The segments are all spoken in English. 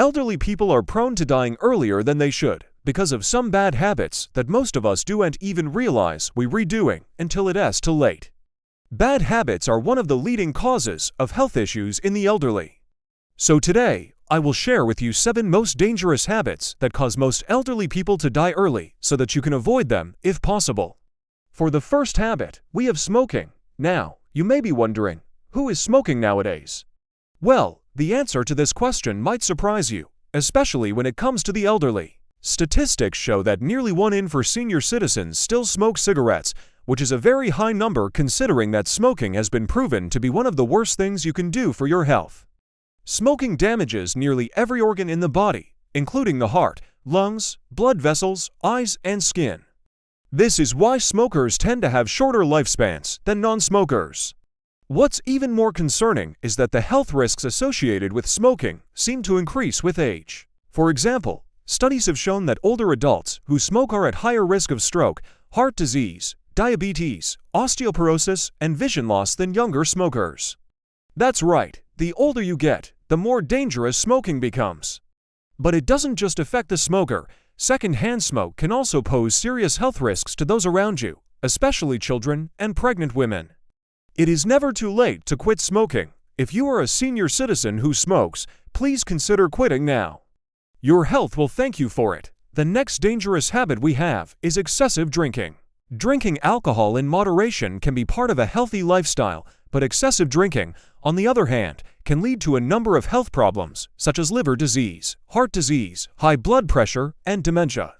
Elderly people are prone to dying earlier than they should because of some bad habits that most of us don't even realize we're redoing until it's too late. Bad habits are one of the leading causes of health issues in the elderly. So today, I will share with you 7 most dangerous habits that cause most elderly people to die early so that you can avoid them if possible. For the first habit, we have smoking. Now, you may be wondering, who is smoking nowadays? Well, the answer to this question might surprise you, especially when it comes to the elderly. Statistics show that nearly 1 in 4 senior citizens still smoke cigarettes, which is a very high number considering that smoking has been proven to be one of the worst things you can do for your health. Smoking damages nearly every organ in the body, including the heart, lungs, blood vessels, eyes, and skin. This is why smokers tend to have shorter lifespans than non-smokers. What's even more concerning is that the health risks associated with smoking seem to increase with age. For example, studies have shown that older adults who smoke are at higher risk of stroke, heart disease, diabetes, osteoporosis, and vision loss than younger smokers. That's right, the older you get, the more dangerous smoking becomes. But it doesn't just affect the smoker. Second-hand smoke can also pose serious health risks to those around you, especially children and pregnant women. It is never too late to quit smoking. If you are a senior citizen who smokes, please consider quitting now. Your health will thank you for it. The next dangerous habit we have is excessive drinking. Drinking alcohol in moderation can be part of a healthy lifestyle, but excessive drinking, on the other hand, can lead to a number of health problems, such as liver disease, heart disease, high blood pressure, and dementia.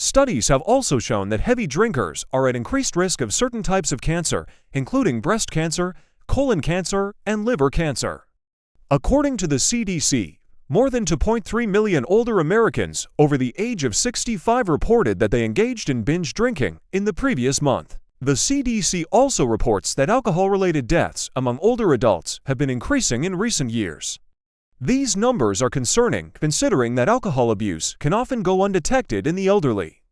Studies have also shown that heavy drinkers are at increased risk of certain types of cancer, including breast cancer, colon cancer, and liver cancer. According to the CDC, more than 2.3 million older Americans over the age of 65 reported that they engaged in binge drinking in the previous month. The CDC also reports that alcohol-related deaths among older adults have been increasing in recent years. These numbers are concerning considering that alcohol abuse can often go undetected in the elderly.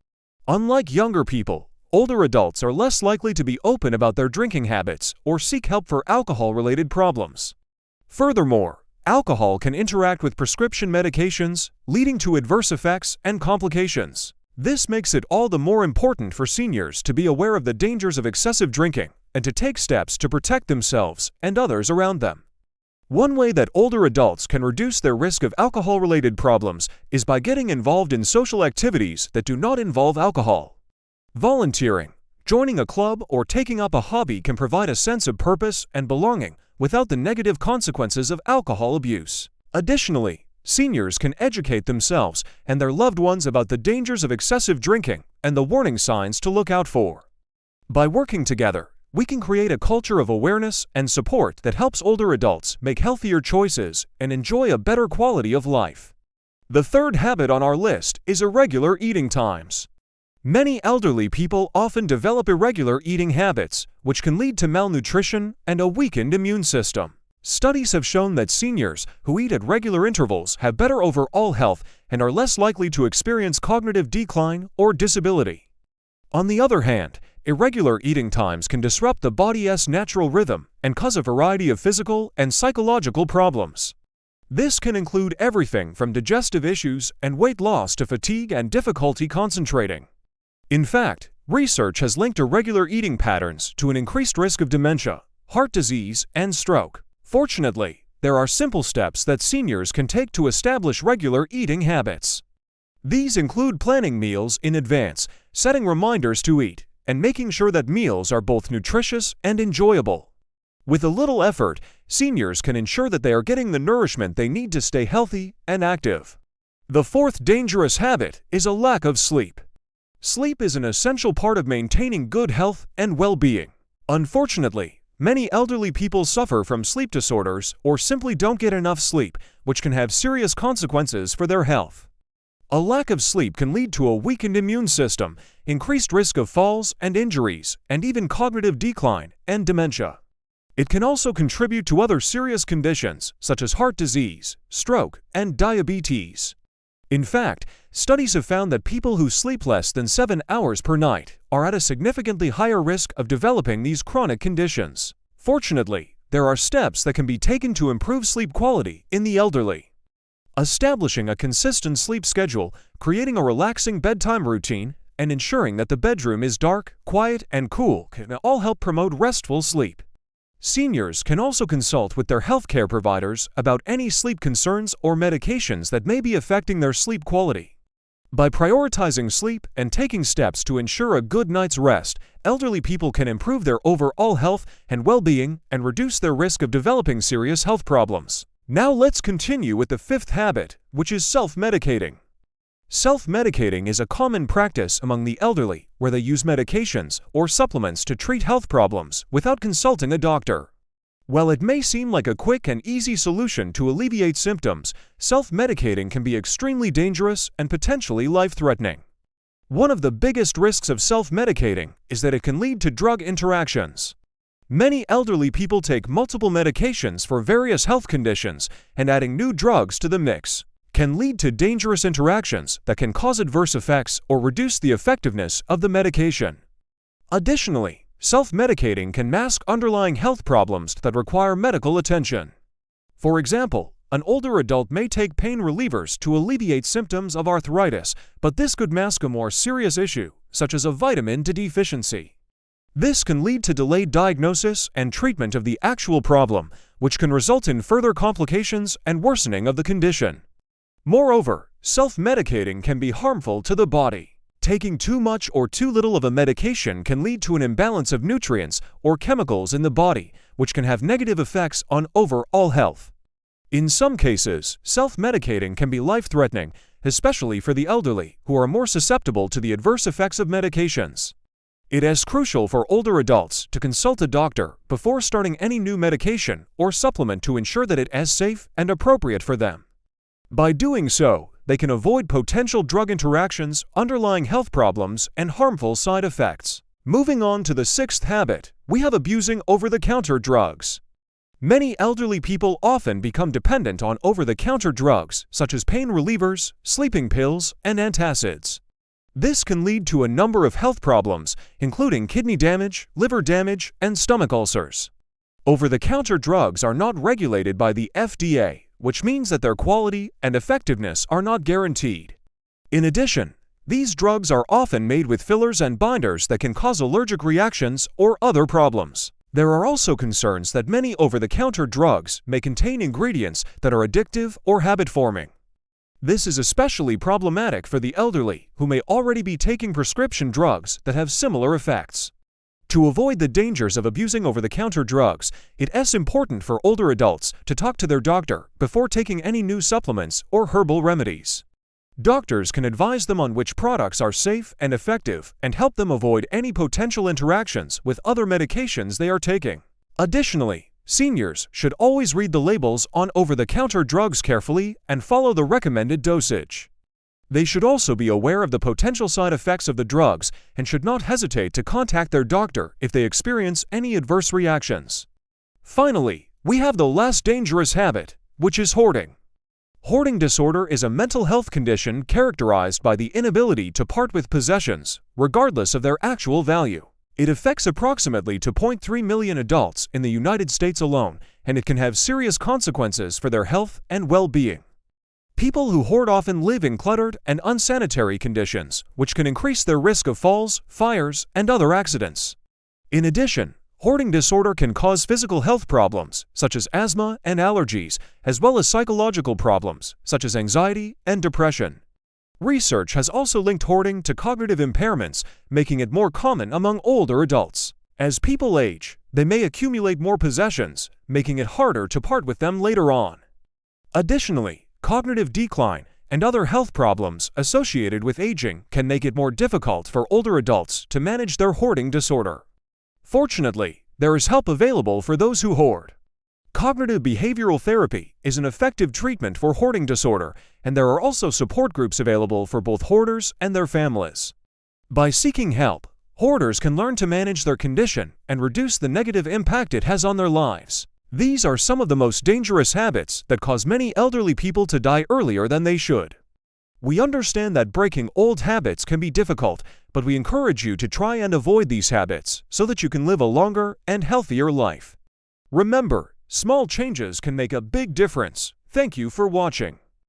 Unlike younger people, older adults are less likely to be open about their drinking habits or seek help for alcohol-related problems. Furthermore, alcohol can interact with prescription medications, leading to adverse effects and complications. This makes it all the more important for seniors to be aware of the dangers of excessive drinking and to take steps to protect themselves and others around them. One way that older adults can reduce their risk of alcohol-related problems is by getting involved in social activities that do not involve alcohol. Volunteering, joining a club, or taking up a hobby can provide a sense of purpose and belonging without the negative consequences of alcohol abuse. Additionally, seniors can educate themselves and their loved ones about the dangers of excessive drinking and the warning signs to look out for. By working together, we can create a culture of awareness and support that helps older adults make healthier choices and enjoy a better quality of life. The third habit on our list is irregular eating times. Many elderly people often develop irregular eating habits, which can lead to malnutrition and a weakened immune system. Studies have shown that seniors who eat at regular intervals have better overall health and are less likely to experience cognitive decline or disability. On the other hand, irregular eating times can disrupt the body's natural rhythm and cause a variety of physical and psychological problems. This can include everything from digestive issues and weight loss to fatigue and difficulty concentrating. In fact, research has linked irregular eating patterns to an increased risk of dementia, heart disease, and stroke. Fortunately, there are simple steps that seniors can take to establish regular eating habits. These include planning meals in advance, setting reminders to eat, and making sure that meals are both nutritious and enjoyable. With a little effort, seniors can ensure that they are getting the nourishment they need to stay healthy and active. The fourth dangerous habit is a lack of sleep. Sleep is an essential part of maintaining good health and well-being. Unfortunately, many elderly people suffer from sleep disorders or simply don't get enough sleep, which can have serious consequences for their health. A lack of sleep can lead to a weakened immune system, increased risk of falls and injuries, and even cognitive decline and dementia. It can also contribute to other serious conditions such as heart disease, stroke, and diabetes. In fact, studies have found that people who sleep less than 7 hours per night are at a significantly higher risk of developing these chronic conditions. Fortunately, there are steps that can be taken to improve sleep quality in the elderly. Establishing a consistent sleep schedule, creating a relaxing bedtime routine, and ensuring that the bedroom is dark, quiet, and cool can all help promote restful sleep. Seniors can also consult with their healthcare providers about any sleep concerns or medications that may be affecting their sleep quality. By prioritizing sleep and taking steps to ensure a good night's rest, elderly people can improve their overall health and well-being and reduce their risk of developing serious health problems. Now let's continue with the fifth habit, which is self-medicating. Self-medicating is a common practice among the elderly where they use medications or supplements to treat health problems without consulting a doctor. While it may seem like a quick and easy solution to alleviate symptoms, self-medicating can be extremely dangerous and potentially life-threatening. One of the biggest risks of self-medicating is that it can lead to drug interactions. Many elderly people take multiple medications for various health conditions, and adding new drugs to the mix can lead to dangerous interactions that can cause adverse effects or reduce the effectiveness of the medication. Additionally, self-medicating can mask underlying health problems that require medical attention. For example, an older adult may take pain relievers to alleviate symptoms of arthritis, but this could mask a more serious issue, such as a vitamin D deficiency. This can lead to delayed diagnosis and treatment of the actual problem, which can result in further complications and worsening of the condition. Moreover, self-medicating can be harmful to the body. Taking too much or too little of a medication can lead to an imbalance of nutrients or chemicals in the body, which can have negative effects on overall health. In some cases, self-medicating can be life-threatening, especially for the elderly, who are more susceptible to the adverse effects of medications. It is crucial for older adults to consult a doctor before starting any new medication or supplement to ensure that it is safe and appropriate for them. By doing so, they can avoid potential drug interactions, underlying health problems, and harmful side effects. Moving on to the sixth habit, we have abusing over-the-counter drugs. Many elderly people often become dependent on over-the-counter drugs such as pain relievers, sleeping pills, and antacids. This can lead to a number of health problems, including kidney damage, liver damage, and stomach ulcers. Over-the-counter drugs are not regulated by the FDA, which means that their quality and effectiveness are not guaranteed. In addition, these drugs are often made with fillers and binders that can cause allergic reactions or other problems. There are also concerns that many over-the-counter drugs may contain ingredients that are addictive or habit-forming. This is especially problematic for the elderly, who may already be taking prescription drugs that have similar effects. To avoid the dangers of abusing over-the-counter drugs, it is important for older adults to talk to their doctor before taking any new supplements or herbal remedies. Doctors can advise them on which products are safe and effective and help them avoid any potential interactions with other medications they are taking. Additionally, seniors should always read the labels on over-the-counter drugs carefully and follow the recommended dosage. They should also be aware of the potential side effects of the drugs and should not hesitate to contact their doctor if they experience any adverse reactions. Finally, we have the last dangerous habit, which is hoarding. Hoarding disorder is a mental health condition characterized by the inability to part with possessions, regardless of their actual value. It affects approximately 2.3 million adults in the United States alone, and it can have serious consequences for their health and well-being. People who hoard often live in cluttered and unsanitary conditions, which can increase their risk of falls, fires, and other accidents. In addition, hoarding disorder can cause physical health problems, such as asthma and allergies, as well as psychological problems, such as anxiety and depression. Research has also linked hoarding to cognitive impairments, making it more common among older adults. As people age, they may accumulate more possessions, making it harder to part with them later on. Additionally, cognitive decline and other health problems associated with aging can make it more difficult for older adults to manage their hoarding disorder. Fortunately, there is help available for those who hoard. Cognitive behavioral therapy is an effective treatment for hoarding disorder, and there are also support groups available for both hoarders and their families. By seeking help, hoarders can learn to manage their condition and reduce the negative impact it has on their lives. These are some of the most dangerous habits that cause many elderly people to die earlier than they should. We understand that breaking old habits can be difficult, but we encourage you to try and avoid these habits so that you can live a longer and healthier life. Remember, small changes can make a big difference. Thank you for watching.